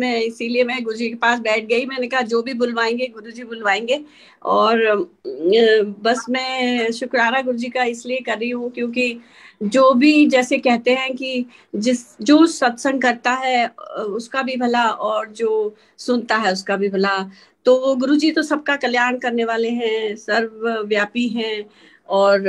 में, इसीलिए मैं गुरुजी के पास बैठ गई। मैंने कहा जो भी बुलवाएंगे गुरुजी बुलवाएंगे। और बस मैं शुक्राना गुरुजी का इसलिए कर रही हूँ क्योंकि जो भी जैसे कहते हैं कि जो सत्संग करता है उसका भी भला और जो सुनता है उसका भी भला। तो गुरुजी तो सबका कल्याण करने वाले हैं, सर्वव्यापी हैं, और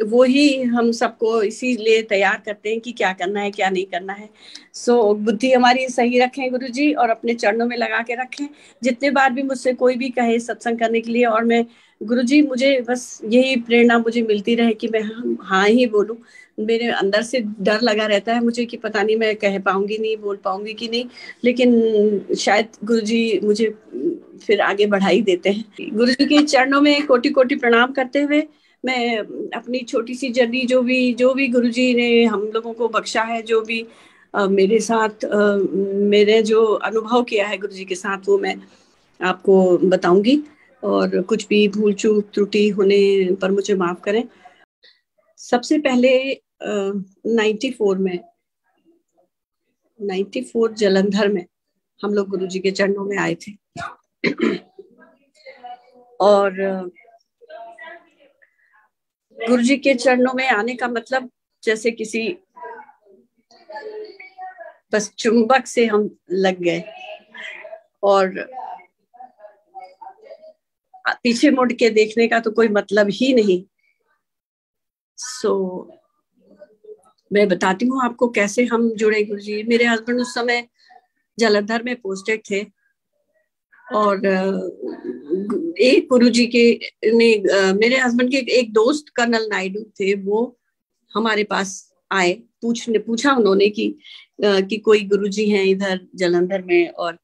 वो ही हम सबको इसीलिए तैयार करते हैं कि क्या करना है क्या नहीं करना है। सो बुद्धि हमारी सही रखें गुरुजी, और अपने चरणों में लगा के रखें। जितने बार भी मुझसे कोई भी कहे सत्संग करने के लिए, और मैं गुरुजी मुझे बस यही प्रेरणा मुझे मिलती रहे कि मैं हाँ ही बोलूं। मेरे अंदर से डर लगा रहता है मुझे कि पता नहीं मैं कह पाऊंगी नहीं, बोल पाऊंगी कि नहीं, लेकिन शायद गुरुजी मुझे फिर आगे बढ़ा ही देते हैं। गुरुजी के चरणों में कोटि कोटि प्रणाम करते हुए मैं अपनी छोटी सी जर्नी जो भी गुरुजी ने हम लोगों को बख्शा है, जो भी मेरे साथ मेरे जो अनुभव किया है गुरुजी के साथ, वो मैं आपको बताऊंगी। और कुछ भी भूल चूक त्रुटि होने पर मुझे माफ करें। सबसे पहले 94 जलंधर में हम लोग गुरुजी के चरणों में आए थे। और गुरुजी के चरणों में आने का मतलब जैसे किसी बस चुंबक से हम लग गए, और पीछे मुड़ के देखने का तो कोई मतलब ही नहीं। मैं बताती हूँ आपको कैसे हम जुड़े गुरुजी। मेरे हस्बैंड उस समय जलंधर में पोस्टेड थे, और एक गुरुजी के ने मेरे हस्बैंड के एक दोस्त कर्नल नायडू थे, वो हमारे पास आए। पूछा उन्होंने कि कोई गुरुजी हैं इधर जलंधर में, और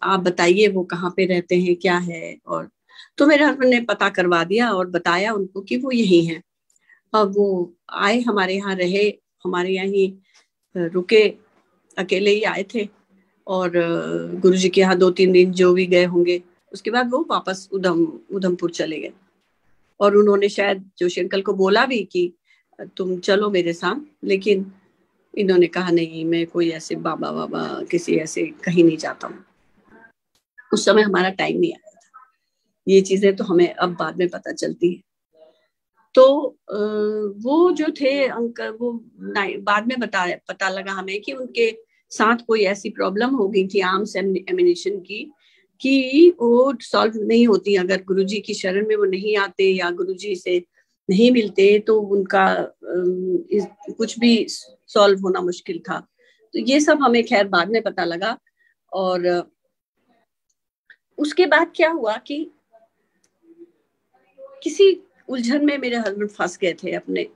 आप बताइए वो कहाँ पे रहते हैं क्या है। और तो मेरे हस्बैंड ने पता करवा दिया और बताया उनको कि वो यही हैं। अब वो आए हमारे यहाँ रहे, हमारे यहाँ ही रुके, अकेले ही आए थे। और गुरुजी के यहाँ 2-3 दिन जो भी गए होंगे, उसके बाद वो वापस उधमपुर चले गए। और उन्होंने शायद जोशी अंकल को बोला भी कि तुम चलो मेरे साथ, लेकिन इन्होंने कहा नहीं, मैं कोई ऐसे बाबा किसी ऐसे कहीं नहीं जाता हूँ। उस समय हमारा टाइम नहीं आया था। ये चीजें तो हमें अब बाद में पता चलती है। तो वो जो थे अंकल, वो बाद में पता लगा हमें कि उनके साथ कोई ऐसी प्रॉब्लम हो गई थी आर्म्स एमिनेशन की, कि वो सॉल्व नहीं होती अगर गुरुजी की शरण में वो नहीं आते या गुरुजी से नहीं मिलते, तो उनका कुछ भी सॉल्व होना मुश्किल था। तो ये सब हमें खैर बाद में पता लगा। और उसके बाद क्या हुआ कि किसी उलझन में मेरे हस्बैंड फंस गए थे अपने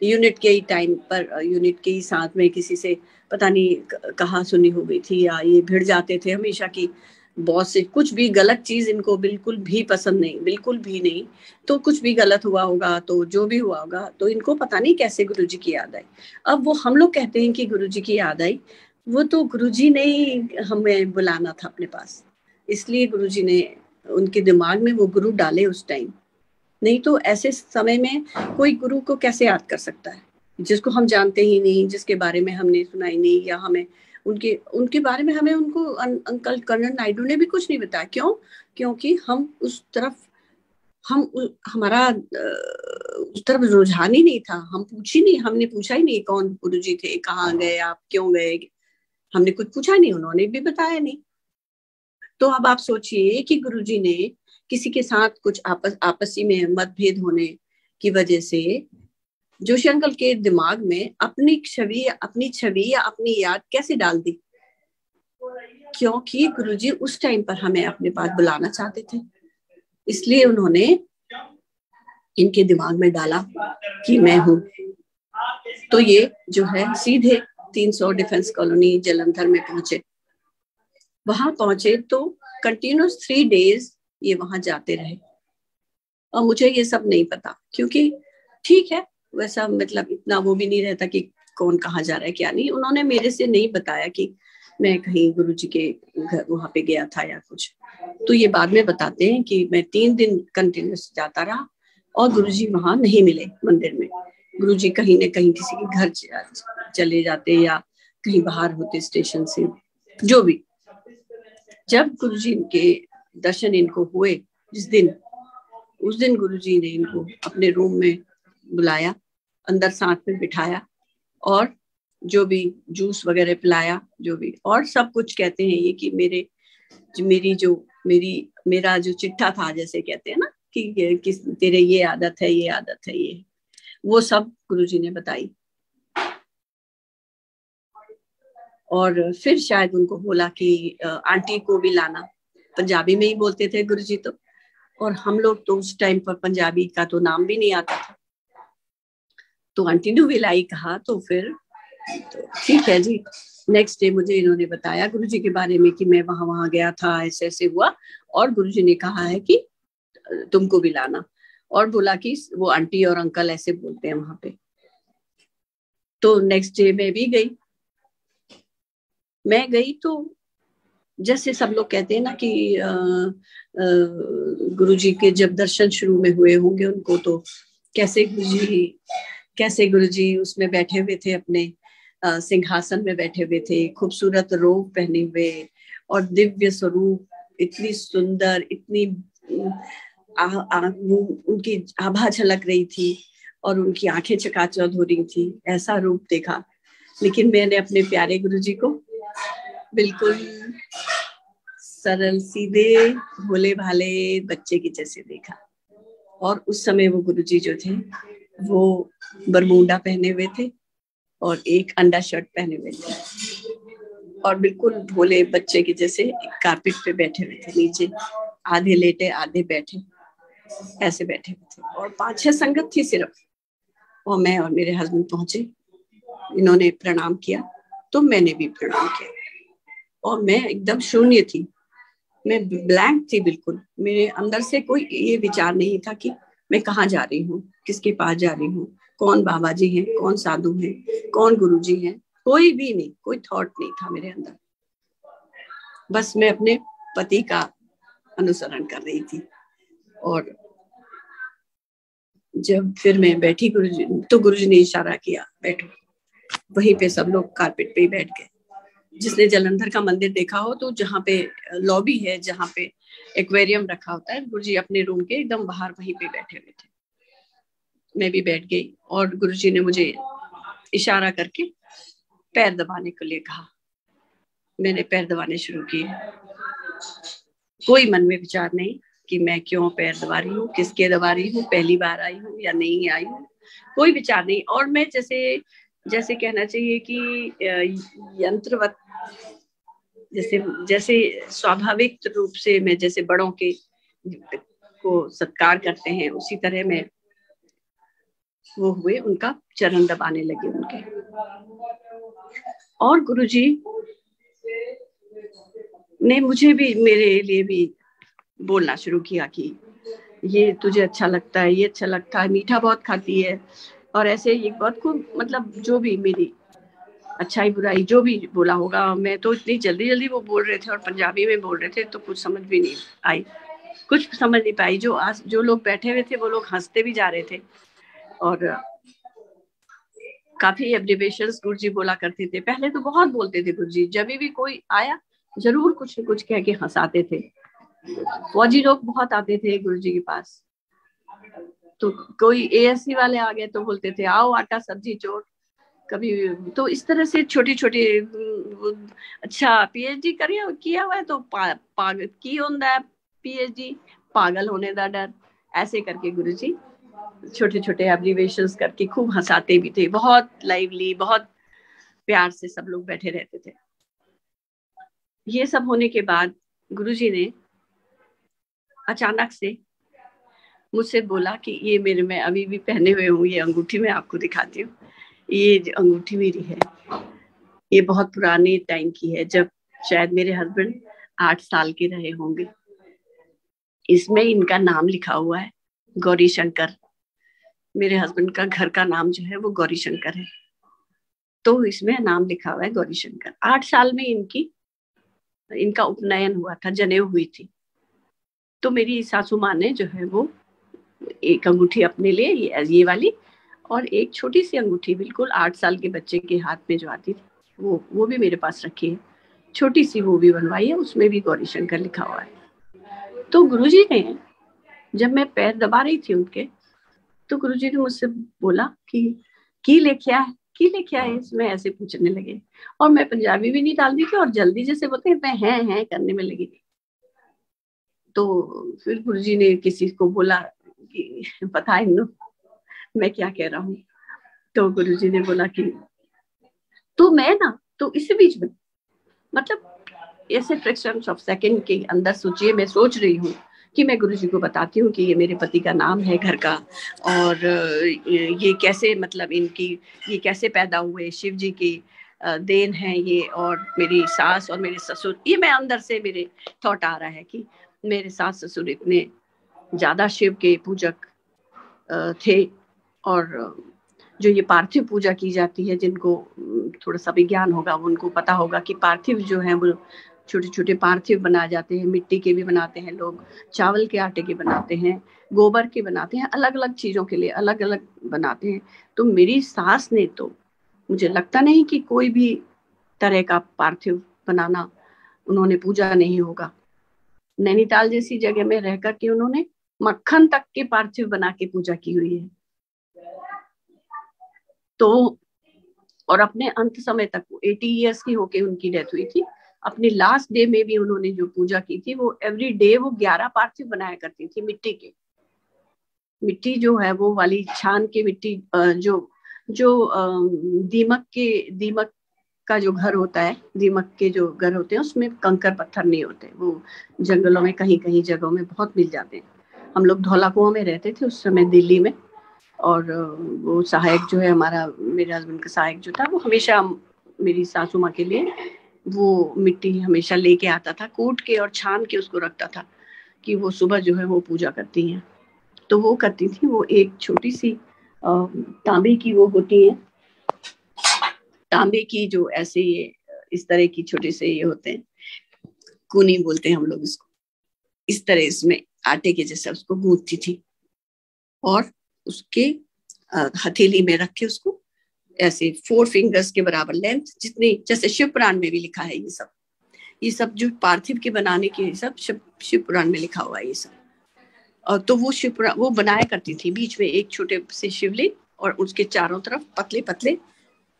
यूनिट के ही टाइम पर, यूनिट के ही साथ में किसी से पता नहीं कहाँ सुनी हो गई थी, या ये भिड़ जाते थे हमेशा की बॉस से। कुछ भी गलत चीज इनको बिल्कुल भी पसंद नहीं, बिल्कुल भी नहीं। तो कुछ भी गलत हुआ होगा, तो जो भी हुआ होगा, तो इनको पता नहीं कैसे गुरुजी की याद आई। अब वो हम लोग कहते हैं कि गुरुजी की याद आई, वो तो गुरुजी ने हमें बुलाना था अपने पास, इसलिए गुरुजी ने उनके दिमाग में वो गुरु डाले उस टाइम। नहीं तो ऐसे समय में कोई गुरु को कैसे याद कर सकता है जिसको हम जानते ही नहीं, जिसके बारे में हमने सुना ही नहीं, या हमें उनके बारे में हमें उनको अंकल कर्नल नायडू ने भी कुछ नहीं बताया। क्यों? क्योंकि हम उस तरफ हमारा उस तरफ रुझान ही नहीं था। हमने पूछा ही नहीं कौन गुरुजी थे, कहाँ गए आप, क्यों गए, हमने कुछ पूछा नहीं, उन्होंने भी बताया नहीं। तो अब आप सोचिए कि गुरुजी ने किसी के साथ कुछ आपसी में मतभेद होने की वजह से जोशी अंकल के दिमाग में अपनी छवि या अपनी याद कैसे डाल दी? क्योंकि गुरुजी उस टाइम पर हमें अपने पास बुलाना चाहते थे, इसलिए उन्होंने इनके दिमाग में डाला कि मैं हूं। तो ये जो है सीधे 300 डिफेंस कॉलोनी जलंधर में पहुंचे। वहां पहुंचे तो कंटिन्यूस 3 डेज ये वहां जाते रहे, और मुझे ये सब नहीं पता, क्योंकि ठीक है वैसा मतलब इतना वो भी नहीं रहता कि कौन कहाँ जा रहा है क्या नहीं। उन्होंने मेरे से नहीं बताया कि मैं कहीं गुरुजी के घर वहां पे गया था या कुछ। तो ये बाद में बताते हैं कि मैं 3 दिन कंटिन्यूस जाता रहा, और गुरुजी वहां नहीं मिले मंदिर में। गुरुजी कहीं न कहीं किसी के घर चले जाते, या कहीं बाहर होते स्टेशन से, जो भी, जब गुरुजी के दर्शन इनको हुए जिस दिन, उस दिन गुरुजी ने इनको अपने रूम में बुलाया, अंदर साथ में बिठाया और जो भी जूस वगैरह पिलाया, जो भी, और सब कुछ कहते हैं ये कि मेरा जो चिट्ठा था, जैसे कहते हैं ना कि किस तेरे ये आदत है, ये आदत है, ये, वो सब गुरुजी ने बताई। और फिर शायद उनको बोला कि आंटी को भी लाना। पंजाबी में ही बोलते थे गुरुजी तो, और हम लोग तो उस टाइम पर पंजाबी का तो नाम भी नहीं आता था, तो आंटी ने भी लाई कहा। तो फिर तो ठीक है जी। नेक्स्ट डे मुझे इन्होंने बताया गुरुजी के बारे में कि मैं वहां गया था, ऐसे ऐसे हुआ, और गुरुजी ने कहा है कि तुमको भी लाना, और बोला कि वो आंटी और अंकल ऐसे बोलते हैं वहां पे। तो नेक्स्ट डे मैं गई तो जैसे सब लोग कहते हैं ना कि गुरुजी के जब दर्शन शुरू में हुए होंगे उनको, तो कैसे गुरुजी उसमें बैठे हुए थे, अपने सिंहासन में बैठे हुए थे, खूबसूरत रोब पहने हुए, और दिव्य स्वरूप, इतनी सुंदर, इतनी उनकी आभा झलक रही थी और उनकी आंखें चकाचौंध हो रही थी, ऐसा रूप देखा। लेकिन मैंने अपने प्यारे गुरुजी को बिल्कुल सरल सीधे भोले भाले बच्चे की जैसे देखा। और उस समय वो गुरुजी जो थे वो बरमूडा पहने हुए थे और एक अंडा शर्ट पहने हुए थे, और बिल्कुल भोले बच्चे के जैसे कारपेट पे बैठे हुए थे, नीचे आधे लेटे आधे बैठे, ऐसे बैठे हुए थे। और 5-6 संगत थी सिर्फ, और मैं और मेरे हस्बैंड पहुंचे, इन्होंने प्रणाम किया तो मैंने भी प्रणाम किया, और मैं एकदम शून्य थी, मैं ब्लैंक थी बिल्कुल। मेरे अंदर से कोई ये विचार नहीं था कि मैं कहाँ जा रही हूँ, किसके पास जा रही हूँ, कौन बाबा जी हैं, कौन साधु हैं, कौन गुरुजी हैं, कोई भी नहीं, कोई थॉट नहीं था मेरे अंदर। बस मैं अपने पति का अनुसरण कर रही थी। और जब फिर मैं बैठी गुरुजी, तो गुरुजी ने इशारा किया बैठो, वहीं पे सब लोग कारपेट पे ही बैठ गए। जिसने जलंधर का मंदिर देखा हो तो जहाँ पे लॉबी है, जहाँ पे एक्वेरियम रखा होता है, गुरुजी अपने रूम के एकदम बाहर वहीं पे बैठे हुए थे। मैं भी बैठ गई और गुरुजी ने मुझे इशारा करके पैर दबाने के लिए कहा। मैंने पैर दबाने शुरू किए, कोई मन में विचार नहीं कि मैं क्यों पैर दबा रही हूँ, किसके दबा रही हूँ, पहली बार आई हूँ या नहीं आई हूँ, कोई विचार नहीं। और मैं जैसे कहना चाहिए कि यंत्रवत, जैसे स्वाभाविक रूप से मैं जैसे बड़ों के को सत्कार करते हैं, उसी तरह मैं वो हुए, उनका चरण दबाने लगे उनके। और गुरुजी ने मुझे भी, मेरे लिए भी बोलना शुरू किया कि ये तुझे अच्छा लगता है, ये अच्छा लगता है, मीठा बहुत खाती है, और ऐसे ये बहुत खूब, मतलब जो भी मेरी अच्छाई बुराई जो भी बोला होगा। मैं तो इतनी जल्दी जल्दी वो बोल रहे थे और पंजाबी में बोल रहे थे, तो कुछ समझ भी नहीं आई, कुछ समझ नहीं पाई। जो लोग बैठे हुए थे वो लोग हंसते भी जा रहे थे, और काफी एब्रिविएशंस गुरुजी बोला करते थे। पहले तो बहुत बोलते थे गुरुजी, जब भी कोई आया जरूर कुछ न कुछ कह के हंसाते थे। फौजी लोग बहुत आते थे गुरुजी के पास, तो कोई एएससी वाले आ गए तो बोलते थे आओ आटा सब्जी चोट, कभी तो इस तरह से छोटी छोटी। अच्छा पीएचडी किया हुआ है तो पागल की होता है, पीएचडी पागल होने का डर, ऐसे करके गुरुजी छोटे छोटे एब्रिविएशंस करके खूब हंसाते भी थे। बहुत लाइवली, बहुत प्यार से सब लोग बैठे रहते थे। ये सब होने के बाद गुरुजी ने अचानक से मुझसे बोला कि ये मेरे में अभी भी पहने हुए हूँ, ये अंगूठी मैं आपको दिखाती हूँ। ये अंगूठी मेरी है, ये बहुत पुराने टाइम की है, जब शायद मेरे हस्बैंड 8 साल के रहे होंगे। इसमें इनका नाम लिखा हुआ है गौरी शंकर। मेरे हस्बैंड का घर का नाम जो है वो गौरी शंकर है, तो इसमें नाम लिखा हुआ है गौरी शंकर। 8 साल में इनका उपनयन हुआ था, जनेऊ हुई थी। तो मेरी सासू माँ ने जो है वो एक अंगूठी अपने लिए, ये वाली, और एक छोटी सी अंगूठी बिल्कुल 8 साल के बच्चे के हाथ में जो आती थी, वो भी मेरे पास रखी है। छोटी सी वो भी बनवाई है, उसमें भी गौरी शंकर लिखा हुआ है। तो गुरुजी ने, जब मैं पैर दबा रही थी उनके, तो गुरुजी ने मुझसे बोला कि की लेके आए, की लेके आए, इसमें ऐसे पूछने लगे। और मैं पंजाबी भी नहीं डाल दी थी और जल्दी जैसे बोलते हैं मैं हैं करने में लगी थी। तो फिर गुरुजी ने किसी को बोला कि पता है इन्हों मैं क्या कह रहा हूँ। तो गुरुजी ने बोला कि तो मैं ना, तो इसी बीच में मतलब ऐसे फ्रैक्शंस ऑफ सेकंड के अंदर सोचिए, मैं सोच रही हूँ कि मैं गुरुजी को बताती हूँ कि ये मेरे पति का नाम है घर का, और ये कैसे मतलब इनकी ये कैसे पैदा हुए, शिव जी की देन है ये, और मेरी सास और मेरे ससुर, ये मैं अंदर से मेरे थॉट आ रहा है कि मेरे सास ससुर इतने ज्यादा शिव के पूजक थे। और जो ये पार्थिव पूजा की जाती है, जिनको थोड़ा सा विज्ञान होगा उनको पता होगा कि पार्थिव जो है वो छोटे छोटे पार्थिव बनाए जाते हैं, मिट्टी के भी बनाते हैं लोग, चावल के आटे के बनाते हैं, गोबर के बनाते हैं, अलग अलग चीजों के लिए अलग अलग बनाते हैं। तो मेरी सास ने तो, मुझे लगता नहीं कि कोई भी तरह का पार्थिव बनाना उन्होंने पूजा नहीं होगा। नैनीताल जैसी जगह में रह करके उन्होंने मक्खन तक के पार्थिव बना के पूजा की हुई है। तो और अपने अंत समय तक 80 ईयर्स की होके उनकी डेथ हुई थी। अपनी लास्ट डे में भी उन्होंने जो पूजा की थी वो एवरी डे वो 11 पार्थिव बनाया करती थी मिट्टी के। मिट्टी जो है वो वाली छान की मिट्टी, जो जो दीमक का जो घर होता है, दीमक के जो घर होते हैं उसमें कंकर पत्थर नहीं होते, वो जंगलों में कहीं कहीं जगहों में बहुत मिल जाते हैं। हम लोग धौला कुआं में रहते थे उस समय दिल्ली में, और वो सहायक जो है हमारा, मेरे हस्बैंड का सहायक जो था, वो हमेशा मेरी सासू माँ के लिए वो मिट्टी हमेशा लेके आता था, कूट के और छान के उसको रखता था कि वो सुबह जो है वो पूजा करती हैं। तो वो करती थी, वो एक छोटी सी तांबे की वो होती है, तांबे की जो ऐसे ये इस तरह की छोटे से ये होते हैं, कूनी बोलते हैं हम लोग इसको, इस तरह इसमें आटे के जैसा उसको गूंथती थी, और उसके हथेली में रख के उसको ऐसे 4 फिंगर्स के बराबर लेंथ जितनी, जैसे शिव पुराण में भी लिखा है ये सब जो पार्थिव के बनाने के सब शिव पुराण में लिखा हुआ है ये सब। और तो वो वो बनाया करती थी, बीच में एक छोटे से शिवलिंग और उसके चारों तरफ पतले पतले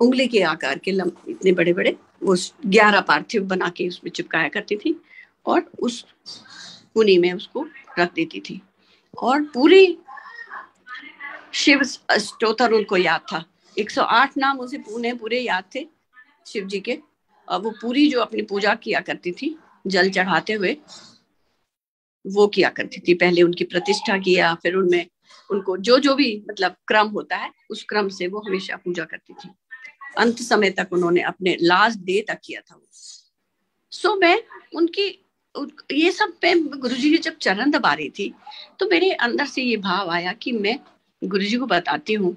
उंगली के आकार के इतने बड़े बड़े वो 11 पार्थिव बना के उसमें चिपकाया करती थी, और उस कुनी में उसको रख देती थी। और पूरी शिव स्तोत्र उनको याद था, 108 नाम उसे पूरे याद थे शिव जी के। और वो पूरी जो अपनी पूजा किया करती थी जल चढ़ाते हुए, वो किया करती थी। पहले उनकी प्रतिष्ठा किया, फिर उनमें उनको जो जो भी मतलब क्रम होता है उस क्रम से वो हमेशा पूजा करती थी। अंत समय तक उन्होंने अपने लास्ट डे तक किया था। सो मैं उनकी ये सब पे गुरुजी की जब चरण दबा रही थी तो मेरे अंदर से ये भाव आया कि मैं गुरुजी को बताती हूँ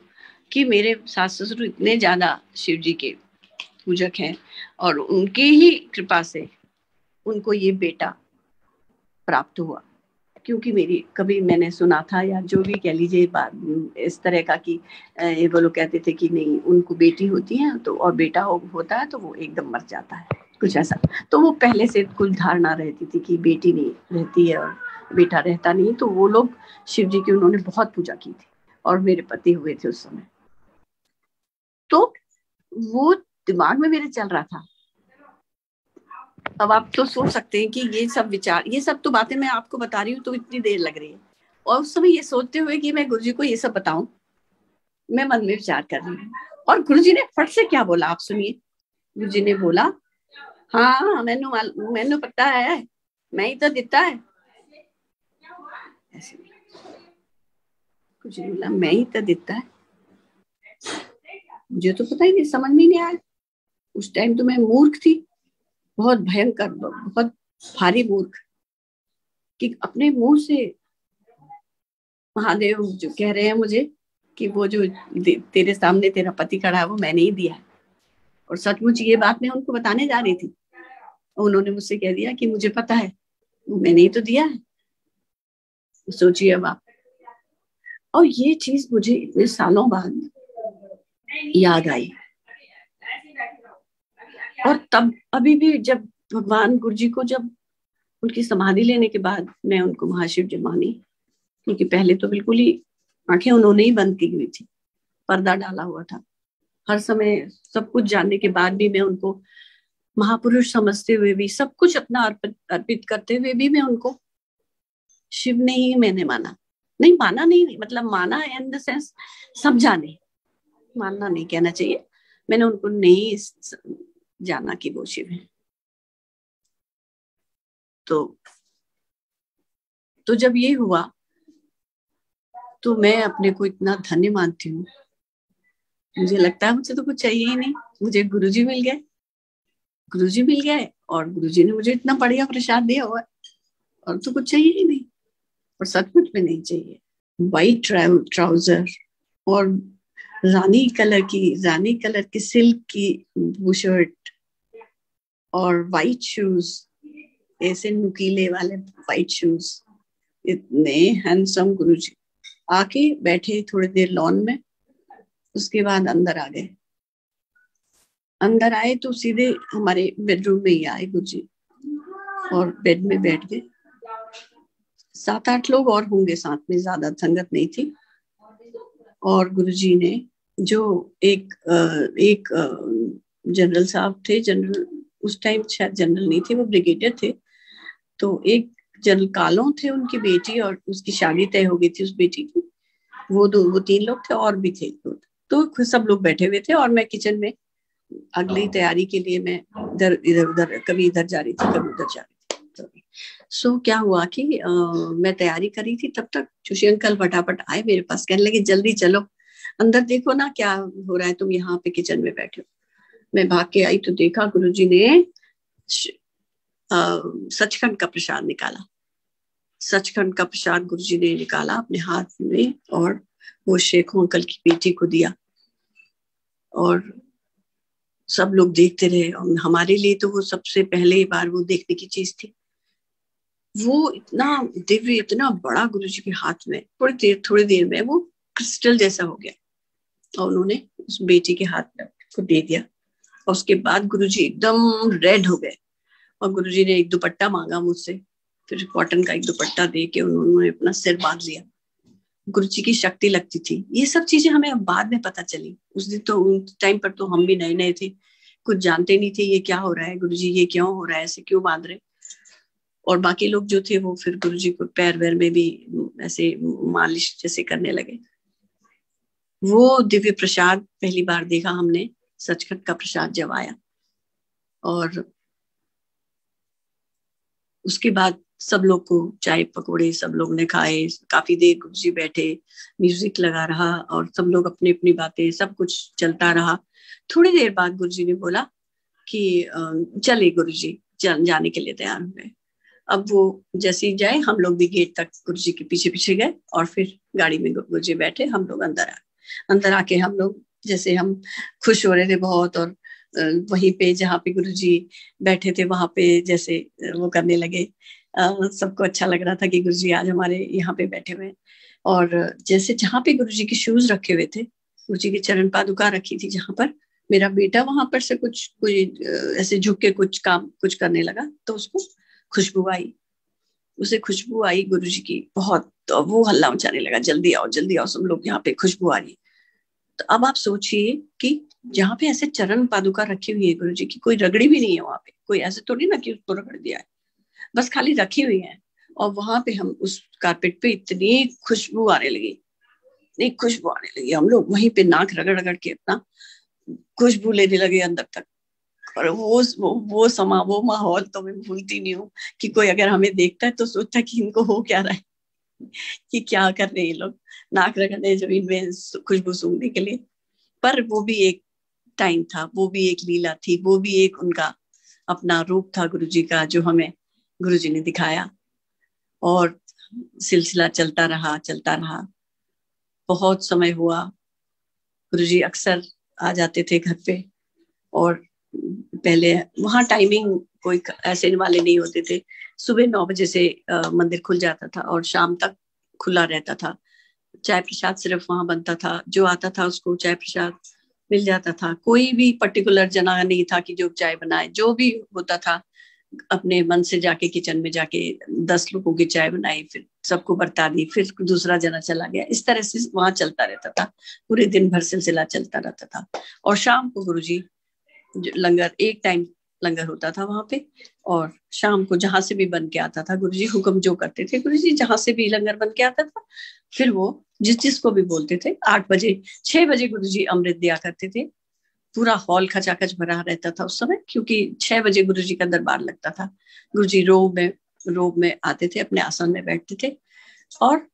कि मेरे सास ससुर इतने ज्यादा शिव जी के पूजक हैं, और उनकी ही कृपा से उनको ये बेटा प्राप्त हुआ। क्योंकि मेरी कभी मैंने सुना था, या जो भी कह लीजिए बात इस तरह का कि ये वो लोग कहते थे कि नहीं उनको बेटी होती है तो, और बेटा होता है तो वो एकदम मर जाता है, कुछ ऐसा। तो वो पहले से कुछ धारणा रहती थी कि बेटी नहीं रहती है और बेटा रहता नहीं। तो वो लोग शिव जी की उन्होंने बहुत पूजा की थी, और मेरे पति हुए थे उस समय। तो वो दिमाग में मेरे चल रहा था। अब आप तो सोच सकते हैं कि ये सब विचार, ये सब तो बातें मैं आपको बता रही हूँ तो इतनी देर लग रही है, और उस समय ये सोचते हुए कि मैं गुरुजी को ये सब बताऊं, मैं मन में विचार कर रही हूँ। और गुरुजी ने फट से क्या बोला आप सुनिए। गुरुजी ने बोला, हाँ मैनू पता है, मैं ही तो दिता है। ऐसे गुरुजी ने बोला मैं ही तो दिता है, मुझे तो पता ही नहीं, समझ में नहीं आया। उस टाइम तो मैं मूर्ख थी, बहुत भयंकर, बहुत भारी मूर्ख, कि अपने मुंह से महादेव जो कह रहे हैं मुझे कि वो जो तेरे सामने तेरा पति खड़ा है वो मैंने ही दिया है। और सचमुच ये बात मैं उनको बताने जा रही थी, उन्होंने मुझसे कह दिया कि मुझे पता है, मैंने ही तो दिया है। सोचिए अब आप। और ये चीज मुझे इतने सालों बाद याद आई। और तब अभी भी जब भगवान गुरु जी को जब उनकी समाधि लेने के बाद मैं उनको महाशिव जी मानी, क्योंकि पहले तो बिल्कुल ही आंखें उन्होंने ही बंद की हुई थी, पर्दा डाला हुआ था। हर समय सब कुछ जानने के बाद भी मैं उनको महापुरुष समझते हुए भी, सब कुछ अपना अर्पित करते हुए भी मैं उनको शिव ने ही मैंने माना। नहीं माना, नहीं मतलब माना इन द सेंस समझाने, मानना नहीं कहना चाहिए, मैंने उनको नहीं जाना कि वो शिव है। तो जब ये हुआ तो मैं अपने को इतना धन्य मानती हूँ। मुझे लगता है मुझे तो कुछ चाहिए ही नहीं, मुझे गुरुजी मिल गए, गुरुजी मिल गए और गुरुजी ने मुझे इतना बढ़िया प्रसाद दिया हुआ है, और तो कुछ चाहिए ही नहीं, और सचमुच में नहीं चाहिए। वाइट ट्राउजर और रानी कलर की सिल्क की बुशर्ट और वाइट शूज, ऐसे नुकीले वाले वाइट शूज, इतने हैंडसम गुरुजी। आके बैठे थोड़ी देर लॉन में, उसके बाद अंदर आ गए। अंदर आए तो सीधे हमारे बेडरूम में ही आए गुरुजी और बेड में बैठ गए। 7-8 लोग और होंगे साथ में, ज्यादा संगत नहीं थी। और गुरुजी ने जो एक जनरल साहब थे, जनरल उस टाइम शायद जनरल नहीं थे, वो ब्रिगेडियर थे, तो एक जनरल कालों थे, उनकी बेटी, और उसकी शादी तय हो गई थी उस बेटी की। वो 3 लोग थे और भी थे, तो सब लोग बैठे हुए थे और मैं किचन में अगली तैयारी के लिए मैं इधर उधर, कभी इधर जा रही थी कभी उधर जा रही थी। सो क्या हुआ कि मैं तैयारी करी थी, तब तक जोशी अंकल फटाफट आए मेरे पास, कहने लगे जल्दी चलो अंदर देखो ना क्या हो रहा है, तुम यहाँ पे किचन में बैठे हो। मैं भाग के आई तो देखा गुरुजी ने सचखंड का प्रसाद निकाला। सचखंड का प्रसाद गुरुजी ने निकाला अपने हाथ में और वो शेखों अंकल की बेटी को दिया, और सब लोग देखते रहे। और हमारे लिए तो वो सबसे पहले बार वो देखने की चीज थी। वो इतना दिव्य, इतना बड़ा गुरुजी के हाथ में, थोड़ी देर में वो क्रिस्टल जैसा हो गया, और उन्होंने उस बेटी के हाथ में को दे दिया। और उसके बाद गुरुजी एकदम रेड हो गए, और गुरुजी ने एक दुपट्टा मांगा मुझसे, फिर कॉटन का एक दुपट्टा दे के उन्होंने अपना सिर बांध लिया। गुरुजी की शक्ति लगती थी। ये सब चीजें हमें बाद में पता चली, उस दिन तो उस टाइम पर तो हम भी नए नए थे, कुछ जानते नहीं थे ये क्या हो रहा है, गुरुजी ये क्यों हो रहा है, ऐसे क्यों बांध रहे। और बाकी लोग जो थे वो फिर गुरुजी को पैर वैर में भी ऐसे मालिश जैसे करने लगे। वो दिव्य प्रसाद पहली बार देखा हमने, सचखंड का प्रसाद जब आया। और उसके बाद सब लोग को चाय पकौड़े सब लोग ने खाए, काफी देर गुरुजी बैठे, म्यूजिक लगा रहा और सब लोग अपनी अपनी बातें, सब कुछ चलता रहा। थोड़ी देर बाद गुरुजी ने बोला कि चले गुरुजी, जाने के लिए तैयार हुए। अब वो जैसे ही जाए, हम लोग भी गेट तक गुरुजी के पीछे पीछे गए, और फिर गाड़ी में गुरुजी बैठे, हम लोग अंदर आके हम लोग जैसे हम खुश हो रहे थे बहुत, और वहीं पे जहाँ पे गुरुजी बैठे थे वहां पे जैसे वो करने लगे। सबको अच्छा लग रहा था कि गुरुजी आज हमारे यहाँ पे बैठे हुए। और जैसे जहाँ पे गुरुजी के शूज रखे हुए थे, गुरुजी की चरण पादुका रखी थी जहाँ पर, मेरा बेटा वहां पर से कोई ऐसे झुक के कुछ करने लगा, तो उसको खुशबू आई, उसे खुशबू आई गुरुजी की बहुत, तो वो हल्ला मचाने लगा, जल्दी आओ सब लोग, यहाँ पे खुशबू आ रही। तो अब आप सोचिए कि जहाँ पे ऐसे चरण पादुका रखी हुई है गुरुजी की, कोई रगड़ी भी नहीं है वहां पे, कोई ऐसे थोड़ी ना कि उसको रगड़ दिया है, बस खाली रखी हुई है। और वहां पे हम उस कारपेट पे इतनी खुशबू आने लगी, हम लोग वहीं पे नाक रगड़ रगड़ के अपना खुशबू लेने लगे अंदर तक। और वो समा, वो माहौल तो मैं भूलती नहीं हूँ, कि कोई अगर हमें देखता है तो सोचता कि इनको हो क्या रहा है, कि क्या कर रहे हैं लोग, नाक रगड़ने जमीन में खुशबू सूंघने के लिए। पर वो भी एक टाइम था, वो भी एक लीला थी, वो भी एक उनका अपना रूप था गुरुजी का, जो हमें गुरुजी ने दिखाया। और सिलसिला चलता रहा। बहुत समय हुआ, गुरुजी अक्सर आ जाते थे घर पे, और पहले वहाँ टाइमिंग कोई ऐसे वाले नहीं होते थे। सुबह 9 बजे से मंदिर खुल जाता था और शाम तक खुला रहता था। चाय प्रसाद सिर्फ वहां बनता था, जो आता था उसको चाय प्रसाद मिल जाता था। कोई भी पर्टिकुलर जना नहीं था कि जो चाय बनाए, जो भी होता था अपने मन से जाके किचन में जाके 10 लोगों की चाय बनाई, फिर सबको बरता दी, फिर दूसरा जना चला गया। इस तरह से वहां चलता रहता था, पूरे दिन भर सिलसिला चलता रहता था। और शाम को गुरुजी लंगर, एक टाइम लंगर होता था वहां पे, और शाम को जहां से भी बन के आता था गुरुजी हुक्म जो करते थे, गुरुजी जहां से भी लंगर बन के आता था, फिर वो जिसको भी बोलते थे 8 बजे 6 बजे गुरुजी अमृत दिया करते थे। पूरा हॉल खचाखच भरा रहता था उस समय, क्योंकि 6 बजे गुरुजी का दरबार लगता था। गुरुजी रोब में आते थे, अपने आसन में बैठते थे, और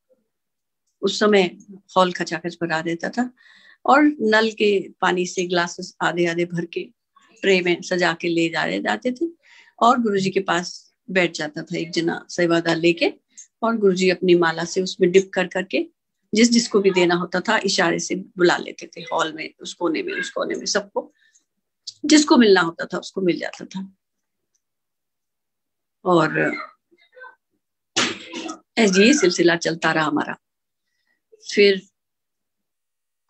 उस समय हॉल खचाखच भरा रहता था। और नल के पानी से ग्लासेस आधे आधे भर के ट्रे में सजा के ले जाते थे, और गुरुजी के पास बैठ जाता था एक जना सेवादार लेके, और गुरुजी अपनी माला से उसमें डिप कर करके जिसको भी देना होता था इशारे से बुला लेते थे हॉल में, उस कोने में सबको जिसको मिलना होता था उसको मिल जाता था। और ये सिलसिला चलता रहा हमारा। फिर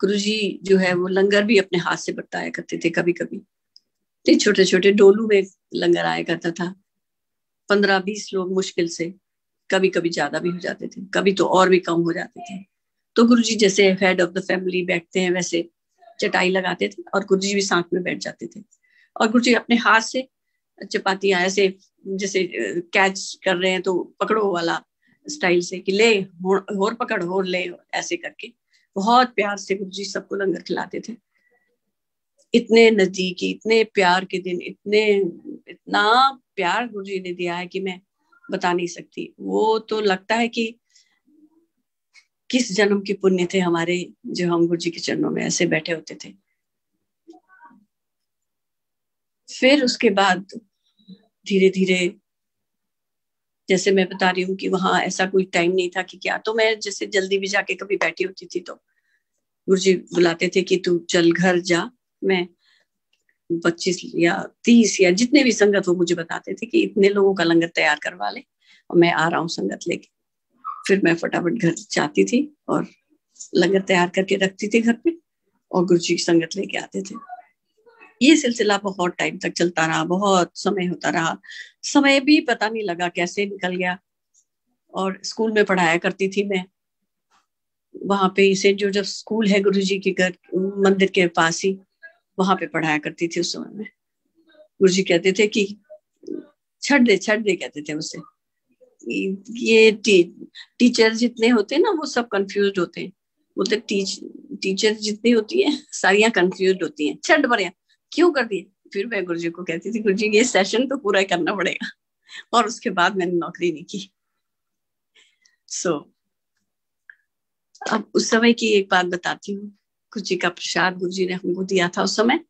गुरुजी जो है वो लंगर भी अपने हाथ से बरताया करते थे। कभी कभी छोटे छोटे डोलू में लंगर आया करता था, 15-20 लोग मुश्किल से, कभी कभी ज्यादा भी हो जाते थे, कभी तो और भी कम हो जाते थे। तो गुरुजी जैसे हेड ऑफ द फैमिली बैठते हैं वैसे चटाई लगाते थे, और गुरुजी भी साथ में बैठ जाते थे, और गुरुजी अपने हाथ से चपातियां ऐसे जैसे कैच कर रहे हैं तो पकड़ो वाला स्टाइल से, कि ले और पकड़ और ले, ऐसे करके बहुत प्यार से गुरुजी सबको लंगर खिलाते थे। इतने नजदीकी, इतने प्यार के दिन, इतना प्यार गुरुजी ने दिया है कि मैं बता नहीं सकती। वो तो लगता है कि किस जन्म के पुण्य थे हमारे, जो हम गुरुजी के चरणों में ऐसे बैठे होते थे। फिर उसके बाद धीरे धीरे, जैसे मैं बता रही हूँ कि वहां ऐसा कोई टाइम नहीं था कि क्या, तो मैं जैसे जल्दी भी जाके कभी बैठी होती थी तो गुरुजी बुलाते थे कि तू चल घर जा। मैं 25 या 30 या जितने भी संगत हो मुझे बताते थे कि इतने लोगों का लंगर तैयार करवा ले, और मैं आ रहा हूँ संगत लेके। फिर मैं फटाफट घर जाती थी और लंगर तैयार करके रखती थी घर पे, और गुरुजी की संगत लेके आते थे। ये सिलसिला बहुत टाइम तक चलता रहा, बहुत समय होता रहा। समय भी पता नहीं लगा कैसे निकल गया। और स्कूल में पढ़ाया करती थी मैं, वहां पे सेंट जोसेफ स्कूल है गुरुजी के घर मंदिर के पास ही, वहां पे पढ़ाया करती थी उस समय में। गुरुजी कहते थे कि छੱड दे कहते थे उसे। ये टीचर जितने होते हैं ना वो सब कंफ्यूज होते हैं, बोलते टीचर जितनी होती है सारियां कंफ्यूज होती हैं, छੱਡ बढ़िया क्यों कर दिए। फिर मैं गुरुजी को कहती थी गुरुजी ये सेशन तो पूरा करना पड़ेगा, और उसके बाद मैंने नौकरी नहीं की। अब उस समय की एक बात बताती हूँ। गुरुजी का प्रसाद गुरुजी ने हमको दिया था उस समय,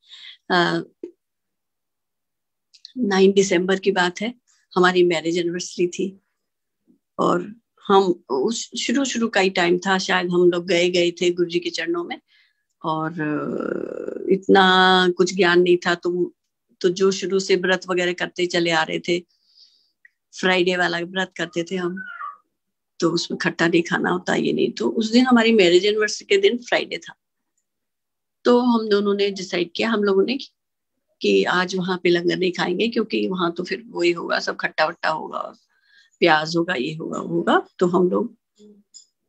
9 दिसंबर की बात है, हमारी मैरिज एनिवर्सरी थी। और हम उस शुरू का ही टाइम था, शायद हम लोग गए थे गुरुजी के चरणों में, और इतना कुछ ज्ञान नहीं था। तो जो शुरू से व्रत वगैरह करते चले आ रहे थे, फ्राइडे वाला व्रत करते थे हम, तो उसमें खट्टा नहीं खाना होता, ये नहीं। तो उस दिन हमारी मैरिज एनिवर्सरी के दिन फ्राइडे था, तो हम दोनों ने डिसाइड किया, हम लोगों ने, कि आज वहां पे लंगर नहीं खाएंगे, क्योंकि वहां तो फिर वही होगा, सब खट्टा वट्टा होगा, प्याज होगा, ये होगा, तो हम लोग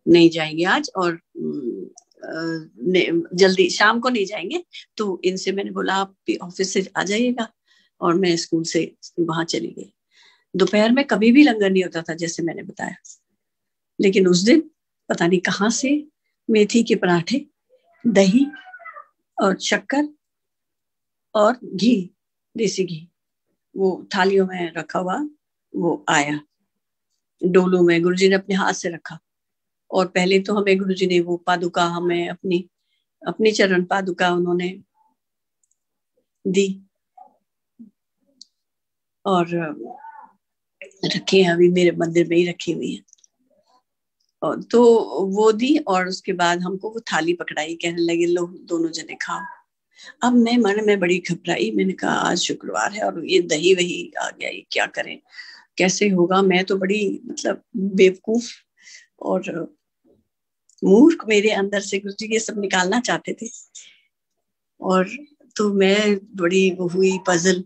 नहीं जाएंगे आज, और जल्दी शाम को नहीं जाएंगे। तो इनसे मैंने बोला आप भी ऑफिस से आ जाइएगा, और मैं स्कूल से वहां चली गई। दोपहर में कभी भी लंगर नहीं होता था जैसे मैंने बताया, लेकिन उस दिन पता नहीं कहाँ से मेथी के पराठे, दही और शक्कर और घी, देसी घी, वो थालियों में रखा हुआ वो आया डोलू में, गुरुजी ने अपने हाथ से रखा। और पहले तो हमें गुरुजी ने वो पादुका, हमें अपनी चरण पादुका उन्होंने दी, और रखी है, अभी मेरे मंदिर में ही रखी हुई है। और तो वो दी, और उसके बाद हमको वो थाली पकड़ाई, कहने लगे लो दोनों जने खाओ। अब मैं मन में बड़ी घबराई, मैंने कहा आज शुक्रवार है और ये दही वही आ गया, ये क्या करें, कैसे होगा। मैं तो बड़ी मतलब बेवकूफ और मूर्ख मेरे अंदर से गुरुजी ये सब निकालना चाहते थे, और तो मैं बड़ी वो हुई पजल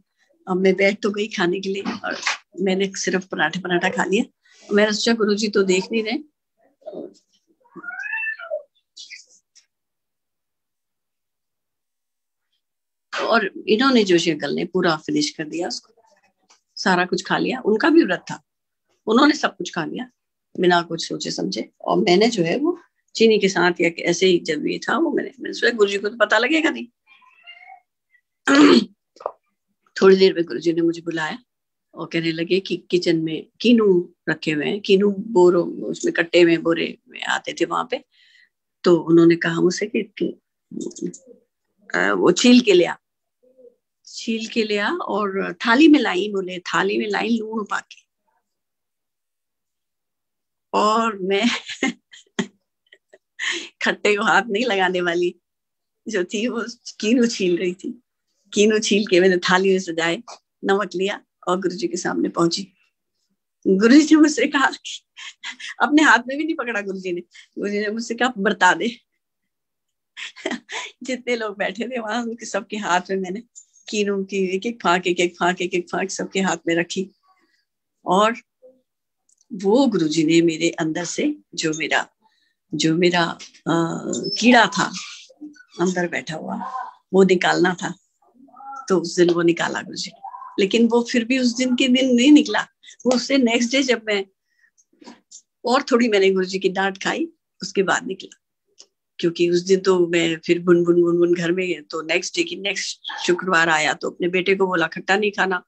अब मैं बैठ तो गई खाने के लिए और मैंने सिर्फ पराठा खा लिया। मैंने सोचा गुरुजी तो देख नहीं रहे, और इन्होंने जोशी अंकल ने पूरा फिनिश कर दिया उसको, सारा कुछ खा लिया। उनका भी व्रत था, उन्होंने सब कुछ खा लिया बिना कुछ सोचे समझे। और मैंने जो है वो चीनी के साथ या ऐसे ही जब ये था वो मैंने सोचा गुरुजी को तो पता लगेगा नहीं। थोड़ी देर में गुरुजी ने मुझे बुलाया और कहने लगे कि किचन में कीनू रखे हुए हैं, कीनू बोरो उसमें कट्टे में बोरे में आते थे वहां पे। तो उन्होंने कहा मुझसे कि वो छील के लिया और थाली में लाई, बोले थाली में लाई लूण पाके। और मैं खट्टे को हाथ नहीं लगाने वाली जो थी वो कीनू छील रही थी। कीनू छील के मैंने थाली में सजाए, नमक लिया और गुरुजी के सामने पहुंची। गुरुजी ने मुझसे कहा कि अपने हाथ में भी नहीं पकड़ा गुरुजी ने मुझसे कहा बरता दे। जितने लोग बैठे थे वहां उनके सबके हाथ में मैंने कीनू की एक एक फाक सबके हाथ में रखी। और वो गुरुजी ने मेरे अंदर से जो मेरा कीड़ा था अंदर बैठा हुआ वो निकालना था, तो उस दिन वो निकाला गुरुजी। लेकिन वो फिर भी उस दिन के दिन नहीं निकला, वो उससे नेक्स्ट डे जब मैं और थोड़ी मैंने गुरुजी की डांट खाई उसके बाद निकला। क्योंकि उस दिन तो मैं फिर बुन घर में, तो नेक्स्ट डे की नेक्स्ट शुक्रवार आया तो अपने बेटे को बोला खट्टा नहीं खाना,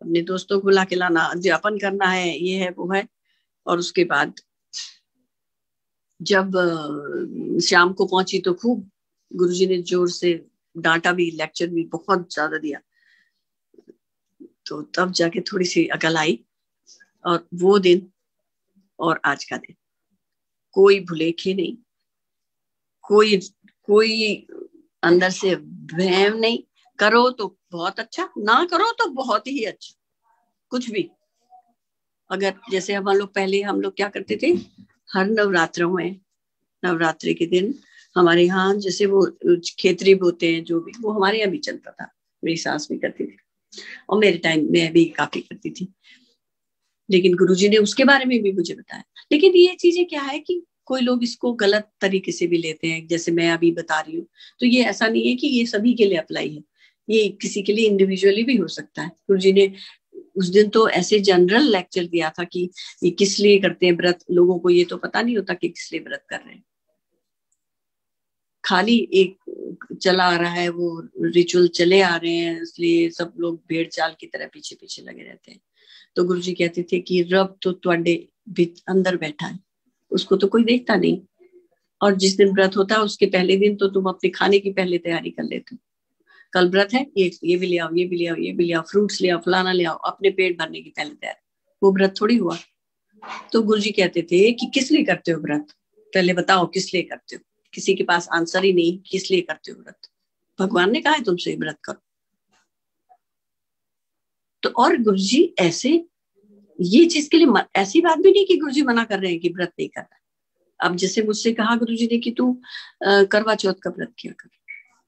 अपने दोस्तों को बुला के लाना, अध्यापन करना है, ये है वो है। और उसके बाद जब शाम को पहुंची तो खूब गुरुजी ने जोर से डांटा भी, लेक्चर भी बहुत ज्यादा दिया। तो तब जाके थोड़ी सी अकल आई। और वो दिन और आज का दिन कोई भुलेखे नहीं, कोई अंदर से वहम नहीं। करो तो बहुत अच्छा, ना करो तो बहुत ही अच्छा। कुछ भी अगर जैसे हम लोग पहले हम लोग क्या करते थे, हर नवरात्रों में, नवरात्रि के दिन हमारे यहाँ जैसे वो खेतरी बोते हैं जो भी, वो हमारे यहाँ भी चलता था। मेरी सास भी करती थी और मेरे टाइम में भी काफी करती थी। लेकिन गुरुजी ने उसके बारे में भी मुझे बताया। लेकिन ये चीजें क्या है कि कोई लोग इसको गलत तरीके से भी लेते हैं, जैसे मैं अभी बता रही हूँ। तो ये ऐसा नहीं है कि ये सभी के लिए अप्लाई है, ये किसी के लिए इंडिविजुअली भी हो सकता है। गुरुजी ने उस दिन तो ऐसे जनरल लेक्चर दिया था कि ये किस लिए करते हैं व्रत, लोगों को ये तो पता नहीं होता कि किस लिए व्रत कर रहे हैं। खाली एक चला आ रहा है, वो रिचुअल चले आ रहे हैं, इसलिए सब लोग भेड़ चाल की तरह पीछे पीछे लगे रहते हैं। तो गुरुजी कहते थे कि रब तो तुहाडे अंदर बैठा है, उसको तो कोई देखता नहीं। और जिस दिन व्रत होता है उसके पहले दिन तो तुम अपने खाने की पहले तैयारी कर लेते हो। कल व्रत है, ये भी ले आओ, ये भी ले आओ, ये भी ले आओ, फ्रूट्स ले आओ, फलाना ले आओ, अपने पेट भरने की पहले तैयारी। वो व्रत थोड़ी हुआ। तो गुरुजी कहते थे कि किस लिए करते हो व्रत, पहले बताओ किस लिए करते हो। किसी के पास आंसर ही नहीं, किस लिए करते हो व्रत। भगवान ने कहा है तुमसे व्रत करो। तो और गुरुजी ऐसे ये चीज के लिए ऐसी बात भी नहीं कि गुरुजी मना कर रहे हैं कि व्रत नहीं करना। अब जैसे मुझसे कहा गुरुजी ने कि तू करवा चौथ का व्रत किया कर,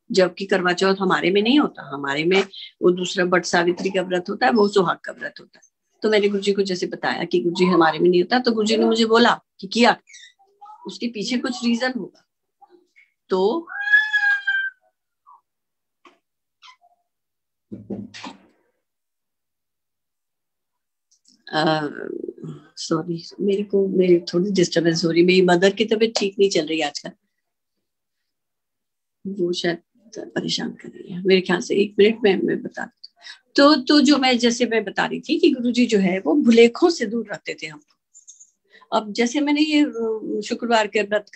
जबकि करवा चौथ हमारे में नहीं होता। हमारे में वो दूसरा बट सावित्री का व्रत होता है, वो सुहाग का व्रत होता है। तो मैंने गुरुजी को जैसे बताया कि गुरुजी हमारे में नहीं होता, तो गुरुजी ने मुझे बोला कि किया, उसके पीछे कुछ रीजन होगा। तो सॉरी, मेरी थोड़ी डिस्टर्बेंस हो रही, मेरी मदर की तबीयत ठीक नहीं चल रही आजकल, वो शायद परेशान कर रही है मेरे ख्याल से। 1 मिनट में मैं बता दूँ। तो जो मैं जैसे मैं बता रही थी कि गुरुजी जो है वो भुलेखों से दूर रखते थे हमको। अब जैसे मैंने ये शुक्रवार के व्रत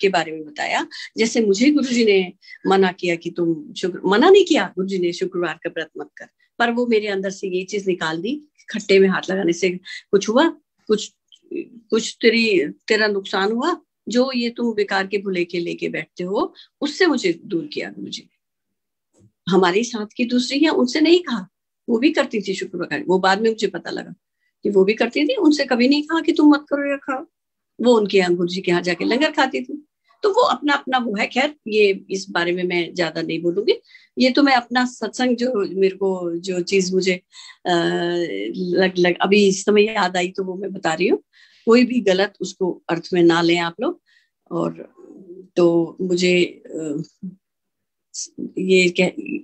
के बारे में बताया, जैसे मुझे गुरुजी ने मना किया कि तुम मना नहीं किया गुरुजी ने शुक्रवार का व्रत मत कर, पर वो मेरे अंदर से ये चीज निकाल दी, खट्टे में हाथ लगाने से कुछ हुआ, कुछ तेरा नुकसान हुआ, जो ये तुम बेकार के भुलेखे लेके बैठते हो, उससे मुझे दूर किया गुरुजी ने। हमारी साथ की दूसरी है, उनसे नहीं कहा, वो भी करती थी शुक्रवार, वो बाद में मुझे पता लगा कि वो भी करती थी, उनसे कभी नहीं कहा कि तुम मत करो या खाओ। वो उनके यहाँ गुरुजी के यहाँ जाके लंगर खाती थी। तो वो अपना अपना वो है। खैर ये इस बारे में मैं ज्यादा नहीं बोलूंगी, ये तो मैं अपना सत्संग जो मेरे को जो चीज मुझे लग अभी इस समय याद आई तो वो मैं बता रही हूँ। कोई भी गलत उसको अर्थ में ना लें आप लोग। और तो मुझे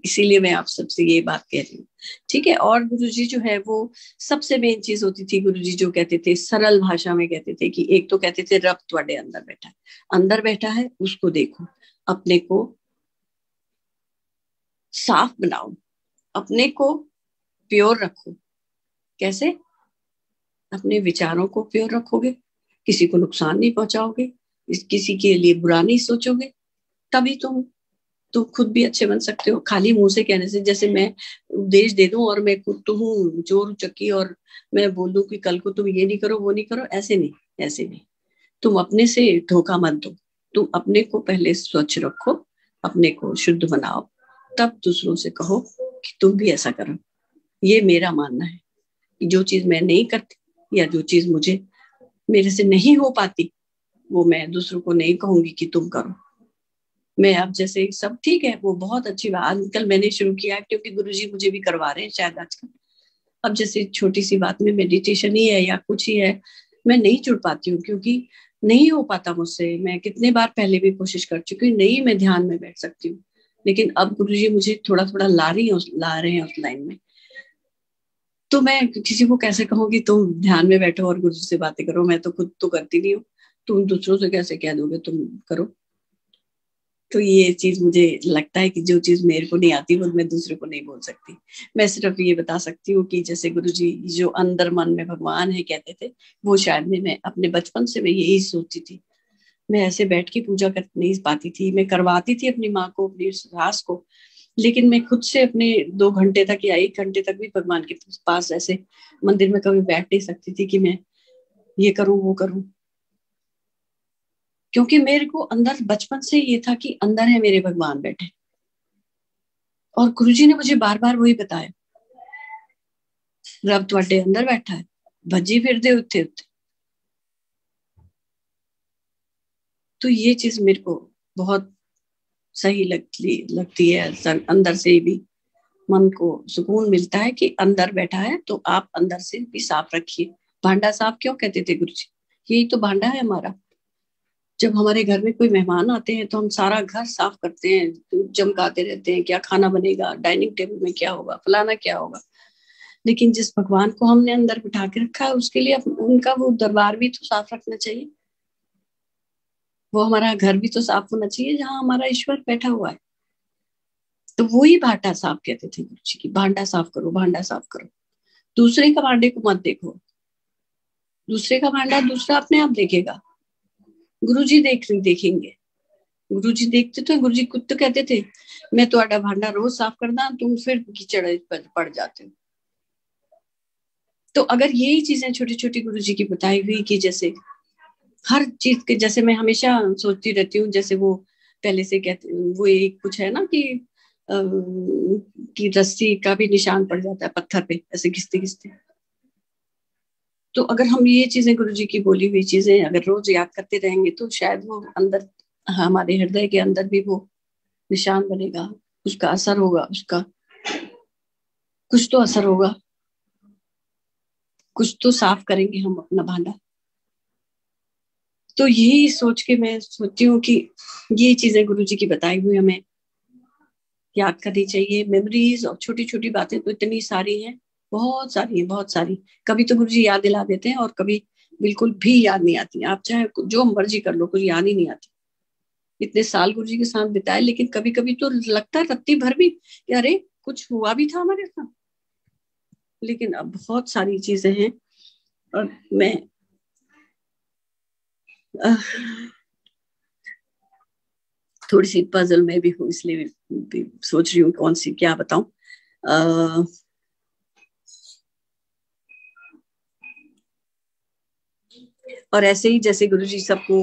इसीलिए मैं आप सबसे ये बात कह रही हूँ। ठीक है। और गुरुजी जो है वो सबसे मेन चीज होती थी, गुरुजी जो कहते थे सरल भाषा में कहते थे कि एक तो कहते थे रब तुम्हारे अंदर बैठा है, अंदर बैठा है उसको देखो, अपने को साफ बनाओ, अपने को प्योर रखो। कैसे? अपने विचारों को प्योर रखोगे, किसी को नुकसान नहीं पहुंचाओगे, किसी के लिए बुरा नहीं सोचोगे, तभी तुम खुद भी अच्छे बन सकते हो। खाली मुंह से कहने से, जैसे मैं उपदेश दे दूं और मैं खुद तो हूँ जोर चक्की और मैं बोल दूं कि कल को तुम ये नहीं करो वो नहीं करो, ऐसे नहीं, ऐसे नहीं। तुम अपने से धोखा मत दो। तुम अपने को पहले स्वच्छ रखो, अपने को शुद्ध बनाओ, तब दूसरों से कहो कि तुम भी ऐसा करो। ये मेरा मानना है कि जो चीज मैं नहीं करती या जो चीज मुझे मेरे से नहीं हो पाती वो मैं दूसरों को नहीं कहूंगी कि तुम करो। मैं अब जैसे सब ठीक है, वो बहुत अच्छी बात आजकल मैंने शुरू किया क्योंकि गुरुजी मुझे भी करवा रहे हैं शायद आजकल। अब जैसे छोटी सी बात में मेडिटेशन ही है या कुछ ही है, मैं नहीं जुड़ पाती हूँ क्योंकि नहीं हो पाता मुझसे। मैं कितने बार पहले भी कोशिश कर चुकी हूँ, नहीं मैं ध्यान में बैठ सकती हूँ, लेकिन अब गुरुजी मुझे थोड़ा थोड़ा ला रहे हैं उस लाइन में। तो मैं किसी को कैसे कहूँ कि तुम ध्यान में बैठो और गुरु से बातें करो? मैं तो खुद तो करती नहीं हूँ, तुम दूसरों से कैसे कह दोगे तुम करो? तो ये चीज मुझे लगता है कि जो चीज मेरे को नहीं आती वो मैं दूसरे को नहीं बोल सकती। मैं सिर्फ ये बता सकती हूँ कि जैसे गुरुजी जो अंदर मन में भगवान है कहते थे, वो शायद मैं अपने बचपन से मैं यही सोचती थी। मैं ऐसे बैठ के पूजा कर नहीं पाती थी, मैं करवाती थी अपनी माँ को, अपनी सास को, लेकिन मैं खुद से अपने 2 घंटे तक या 1 घंटे तक भी भगवान के पास ऐसे मंदिर में कभी बैठ नहीं सकती थी कि मैं ये करूं वो करूं। क्योंकि मेरे को अंदर बचपन से ये था कि अंदर है मेरे भगवान बैठे, और गुरुजी ने मुझे बार बार वही बताया, रब तुम्हारे अंदर बैठा है, भजी फिर दे उत्थे उत्थे। तो ये चीज मेरे को बहुत सही लगती है। अंदर से भी मन को सुकून मिलता है कि अंदर बैठा है, तो आप अंदर से भी साफ रखिए। भांडा साफ क्यों कहते थे गुरुजी? यही तो भांडा है हमारा। जब हमारे घर में कोई मेहमान आते हैं तो हम सारा घर साफ करते हैं, तो चमकाते रहते हैं क्या खाना बनेगा, डाइनिंग टेबल में क्या होगा, फलाना क्या होगा। लेकिन जिस भगवान को हमने अंदर बिठा के रखा है उसके लिए उनका वो दरबार भी तो साफ रखना चाहिए, वो हमारा घर भी तो साफ होना चाहिए जहाँ हमारा ईश्वर बैठा हुआ है। तो वो ही भांडा साफ कहते थे गुरु जी की, भांडा साफ करो, भांडा साफ करो। दूसरे का भांडे को मत देखो, दूसरे का भांडा दूसरा अपने आप देखेगा, गुरु जी देखेंगे। गुरु जी देखते तो गुरु जी खुद तो कहते थे मैं तुम्हारा भांडा रोज साफ करना, तुम फिर कीचड़ पड़ जाते हो। तो अगर यही चीजें छोटी छोटी गुरु जी की बताई हुई कि जैसे हर चीज के, जैसे मैं हमेशा सोचती रहती हूँ, जैसे वो पहले से कहते वो एक कुछ है ना कि रस्सी का भी निशान पड़ जाता है पत्थर पे ऐसे घिसते घिसते। तो अगर हम ये चीजें गुरु जी की बोली हुई चीजें अगर रोज याद करते रहेंगे तो शायद वो अंदर हमारे हृदय के अंदर भी वो निशान बनेगा, उसका असर होगा, उसका कुछ तो असर होगा, कुछ तो साफ करेंगे हम अपना भांडा। तो यही सोच के मैं सोचती हूँ कि ये चीजें गुरु जी की बताई हुई हमें याद करनी चाहिए। मेमोरीज और छोटी छोटी बातें तो इतनी सारी हैं, बहुत सारी हैं, बहुत सारी। कभी तो गुरु जी याद दिला देते हैं और कभी बिल्कुल भी याद नहीं आती। आप चाहे जो मर्जी कर लो, कुछ याद ही नहीं आती। इतने साल गुरु जी के साथ बिताए, लेकिन कभी कभी तो लगता है रत्ती भर भी कि अरे कुछ हुआ भी था हमारे साथ। लेकिन अब बहुत सारी चीजें हैं और मैं थोड़ी सी पजल में भी हूँ, इसलिए भी सोच रही हूँ कौन सी क्या बताऊं। और ऐसे ही जैसे गुरुजी सबको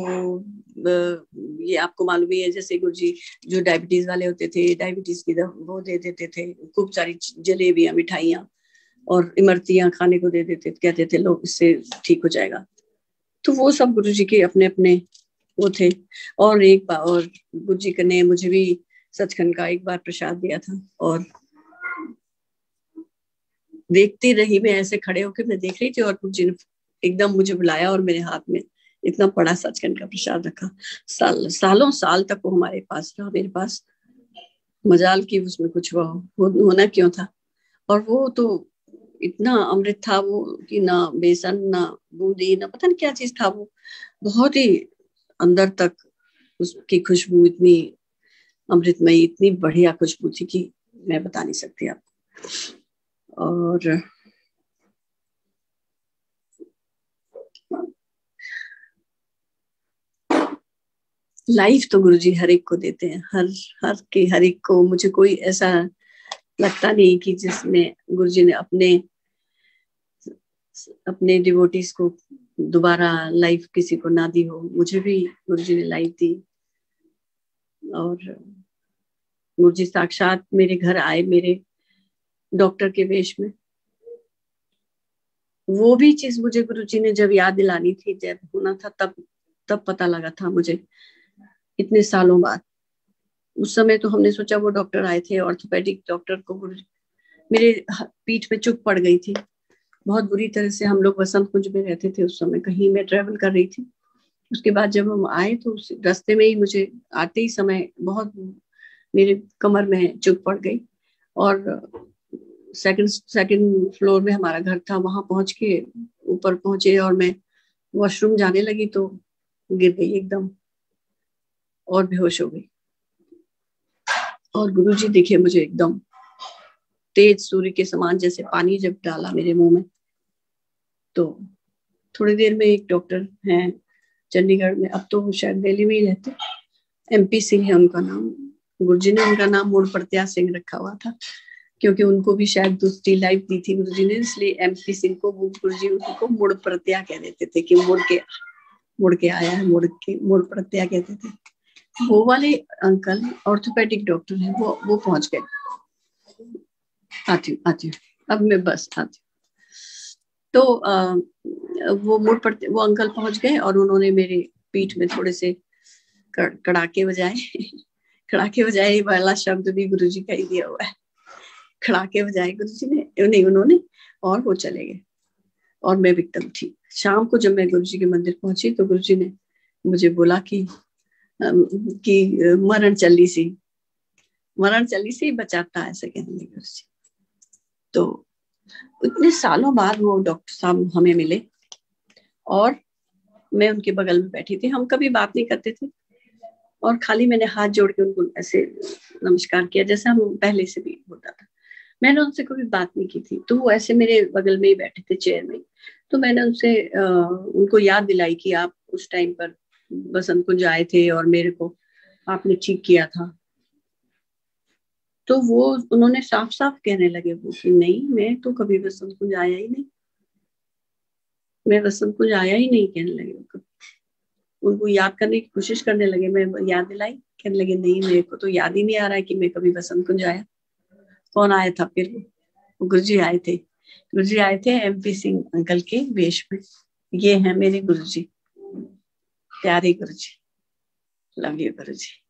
ये आपको मालूम ही है, जैसे गुरुजी जो डायबिटीज वाले होते थे डायबिटीज की वो दे देते थे खूब सारी जलेबियां मिठाइयाँ और इमरतियां खाने को दे देते, कहते थे लोग इससे ठीक हो जाएगा। तो वो सब गुरुजी के अपने अपने वो थे। और एक बार और गुरुजी ने मुझे भी सचखंड का एक बार प्रसाद दिया था और देखती रही मैं, ऐसे खड़े होकर मैं देख रही थी और गुरुजी ने एकदम मुझे बुलाया और मेरे हाथ में इतना बड़ा सचखंड का प्रसाद रखा। सालों साल तक वो हमारे पास रहा, मेरे पास। मजाल की उसमें कुछ होना क्यों था। और वो तो इतना अमृत था वो कि ना बेसन ना बूंदी ना पता नहीं क्या चीज था वो, बहुत ही अंदर तक उसकी खुशबू इतनी अमृतमयी, इतनी बढ़िया खुशबू थी कि मैं बता नहीं सकती आपको। और लाइफ तो गुरुजी हर एक को देते हैं, हर एक को। मुझे कोई ऐसा लगता नहीं कि जिसमें गुरुजी ने अपने डिवोटीज को दोबारा लाइफ किसी को ना दी हो। मुझे भी गुरुजी ने लाइफ दी और गुरुजी साक्षात मेरे घर आए, मेरे डॉक्टर के वेश में। वो भी चीज मुझे गुरुजी ने जब याद दिलानी थी, जब होना था, तब पता लगा था मुझे, इतने सालों बाद। उस समय तो हमने सोचा वो डॉक्टर आए थे ऑर्थोपेडिक डॉक्टर को, मेरे पीठ में चुभ पड़ गई थी बहुत बुरी तरह से। हम लोग वसंत कुंज में रहते थे उस समय, कहीं मैं ट्रेवल कर रही थी। उसके बाद जब हम आए तो उस रास्ते में ही मुझे आते ही समय बहुत मेरे कमर में चुभ पड़ गई और सेकंड फ्लोर में हमारा घर था। वहां पहुंच के ऊपर पहुंचे और मैं वॉशरूम जाने लगी तो गिर गई एकदम और बेहोश हो गई। और गुरुजी दिखे मुझे एकदम तेज सूर्य के समान, जैसे पानी जब डाला मेरे मुंह में। तो थोड़ी देर में एक डॉक्टर हैं चंडीगढ़ में, अब तो वो शायद दिल्ली में ही रहते, MP सिंह है उनका नाम। गुरुजी ने उनका नाम मुड़ प्रत्या सिंह रखा हुआ था क्योंकि उनको भी शायद दूसरी लाइफ दी थी गुरुजी ने, इसलिए MP सिंह को गुरुजी उनको मुड़ प्रत्या कह देते थे कि मुड़ के आया है, मुड़ प्रत्या कहते थे। वो वाले अंकल ऑर्थोपेडिक डॉक्टर हैं, वो पहुंच गए। आती हूँ अब मैं, बस आती हूँ। तो वो अंकल पहुंच गए और उन्होंने मेरे पीठ में थोड़े से कड़ाके बजाए। कड़ाके बजाए वाला शब्द भी गुरुजी का ही दिया हुआ है। कड़ाके बजाए गुरुजी ने, नहीं उन्होंने, और वो चले गए और मैं एकदम ठीक। शाम को जब मैं गुरुजी के मंदिर पहुंची तो गुरुजी ने मुझे बोला कि मरण चली सी बचाता, ऐसे कहने लगे गुरुजी। तो इतने सालों बाद वो डॉक्टर साहब हमें मिले और मैं उनके बगल में बैठी थी। हम कभी बात नहीं करते थे और खाली मैंने हाथ जोड़ के उनको ऐसे नमस्कार किया जैसे हम पहले से भी होता था। मैंने उनसे कभी बात नहीं की थी। तो वो ऐसे मेरे बगल में ही बैठे थे चेयर में। तो मैंने उनसे उनको याद दिलाई कि आप उस टाइम पर बसंत कुंज आए थे और मेरे को आपने ठीक किया था। तो वो उन्होंने साफ साफ कहने लगे वो कि नहीं, मैं तो कभी बसंत कुंज आया ही नहीं, मैं बसंत कुंज आया ही नहीं, कहने लगे। उनको याद करने की कोशिश करने लगे, मैं याद दिलाई, कहने लगे नहीं, मेरे को तो याद ही नहीं आ रहा है कि मैं कभी बसंत कुंज आया। कौन आया था फिर? वो गुरुजी आए थे। गुरुजी आए थे MP सिंह अंकल के वेश में। ये है मेरे गुरुजी, प्यारे गुरुजी, लव यू गुरुजी।